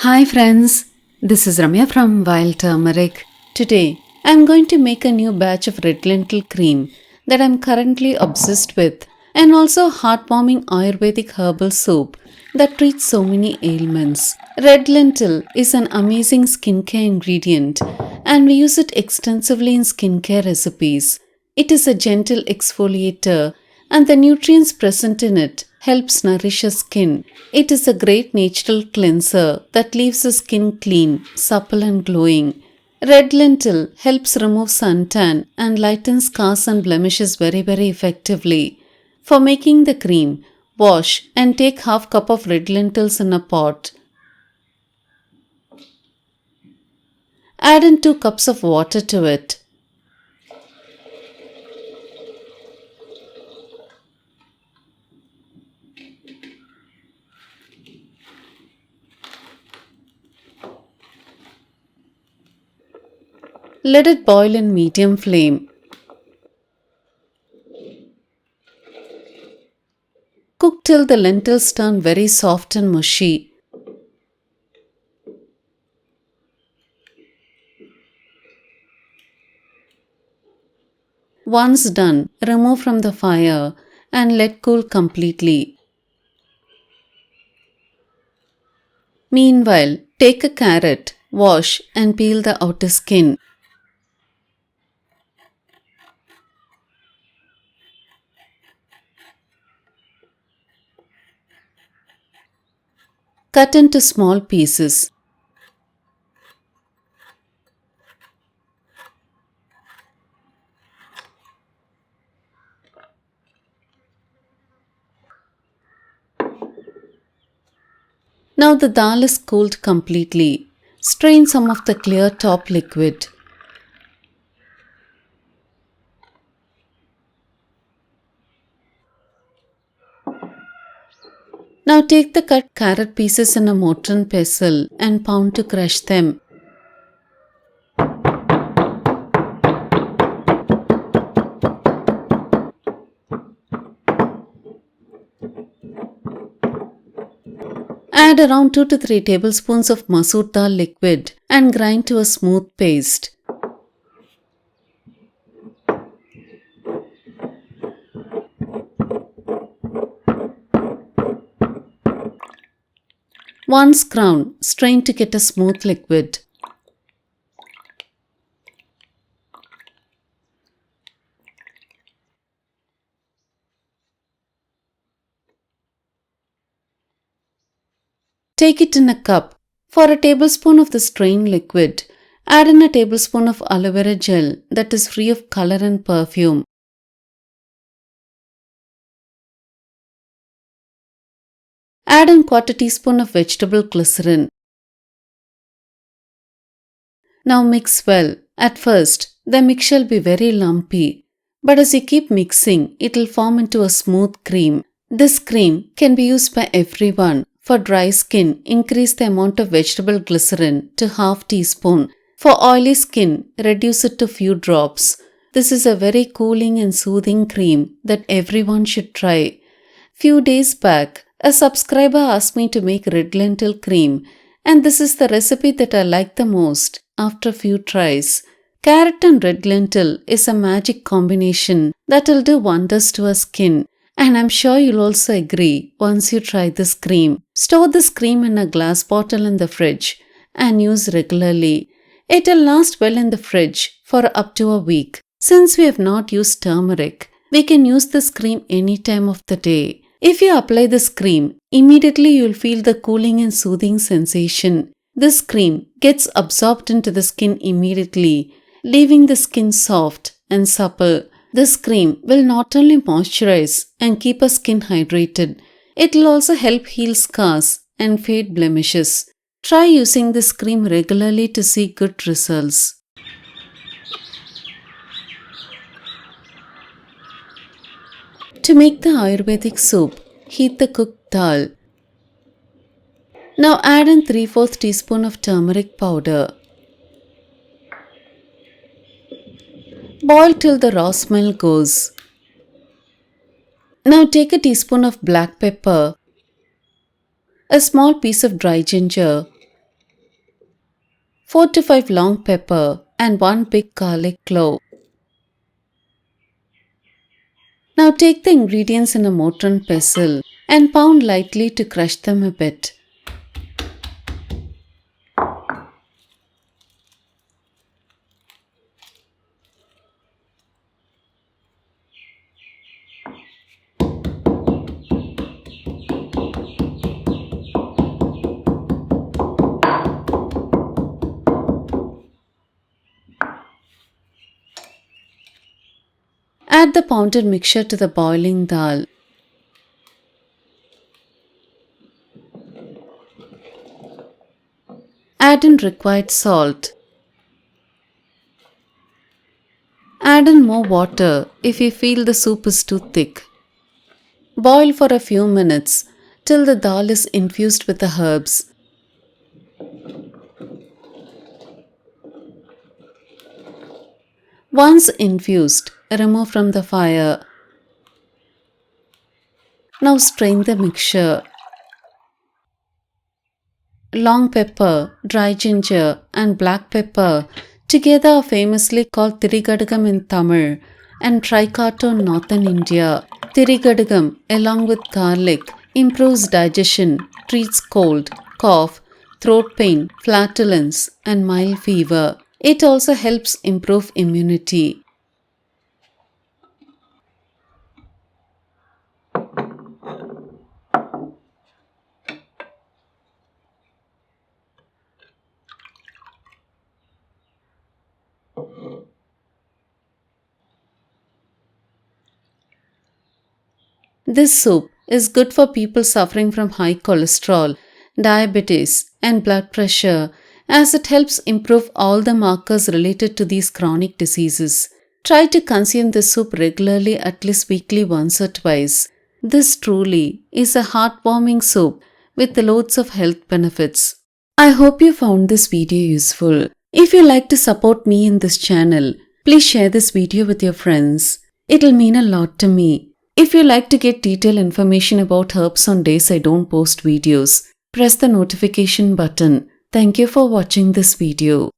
Hi friends, this is Ramya from Wild Turmeric. Today, I am going to make a new batch of red lentil cream that I am currently obsessed with, and also heartwarming Ayurvedic herbal soup that treats so many ailments. Red lentil is an amazing skincare ingredient and we use it extensively in skincare recipes. It is a gentle exfoliator and the nutrients present in it helps nourish your skin. It is a great natural cleanser that leaves the skin clean, supple and glowing. Red lentil helps remove suntan and lightens scars and blemishes very effectively. For making the cream, wash and take half cup of red lentils in a pot. Add in 2 cups of water to it. Let it boil in medium flame. Cook till the lentils turn very soft and mushy. Once done, remove from the fire and let cool completely. Meanwhile, take a carrot, wash and peel the outer skin. Cut into small pieces. Now the dal is cooled completely. Strain some of the clear top liquid. Now take the cut carrot pieces in a mortar and pestle and pound to crush them. Add around 2 to 3 tablespoons of masoor dal liquid and grind to a smooth paste. Once ground, strain to get a smooth liquid. Take it in a cup. For a tablespoon of the strained liquid, add in a tablespoon of aloe vera gel that is free of color and perfume. Add in quarter teaspoon of vegetable glycerin. Now mix well. At first, the mix will be very lumpy, but as you keep mixing, it will form into a smooth cream. This cream can be used by everyone. For dry skin, increase the amount of vegetable glycerin to half teaspoon. For oily skin, reduce it to few drops. This is a very cooling and soothing cream that everyone should try. Few days back, a subscriber asked me to make red lentil cream, and this is the recipe that I like the most after few tries. Carrot and red lentil is a magic combination that will do wonders to our skin. And I'm sure you'll also agree once you try this cream. Store this cream in a glass bottle in the fridge and use regularly. It will last well in the fridge for up to a week. Since we have not used turmeric, we can use this cream any time of the day. If you apply this cream, immediately you'll feel the cooling and soothing sensation. This cream gets absorbed into the skin immediately, leaving the skin soft and supple. This cream will not only moisturize and keep our skin hydrated, it will also help heal scars and fade blemishes. Try using this cream regularly to see good results. To make the Ayurvedic soup, heat the cooked dal. Now add in 3/4 teaspoon of turmeric powder. Boil till the raw smell goes. Now take a teaspoon of black pepper, a small piece of dry ginger, 4 to 5 long pepper, and 1 big garlic clove. Now take the ingredients in a mortar and pestle and pound lightly to crush them a bit. Add the pounded mixture to the boiling dal. Add in required salt. Add in more water if you feel the soup is too thick. Boil for a few minutes till the dal is infused with the herbs. Once infused, remove from the fire. Now strain the mixture. Long pepper, dry ginger, and black pepper together are famously called Thirigadagam in Tamil and Tricato in northern India. Thirigadagam, along with garlic, improves digestion, treats cold, cough, throat pain, flatulence, and mild fever. It also helps improve immunity. This soup is good for people suffering from high cholesterol, diabetes, and blood pressure, as it helps improve all the markers related to these chronic diseases. Try to consume this soup regularly, at least weekly once or twice. This truly is a heartwarming soup with loads of health benefits. I hope you found this video useful. If you like to support me in this channel, please share this video with your friends. It'll mean a lot to me. If you like to get detailed information about herbs on days I don't post videos, press the notification button. Thank you for watching this video.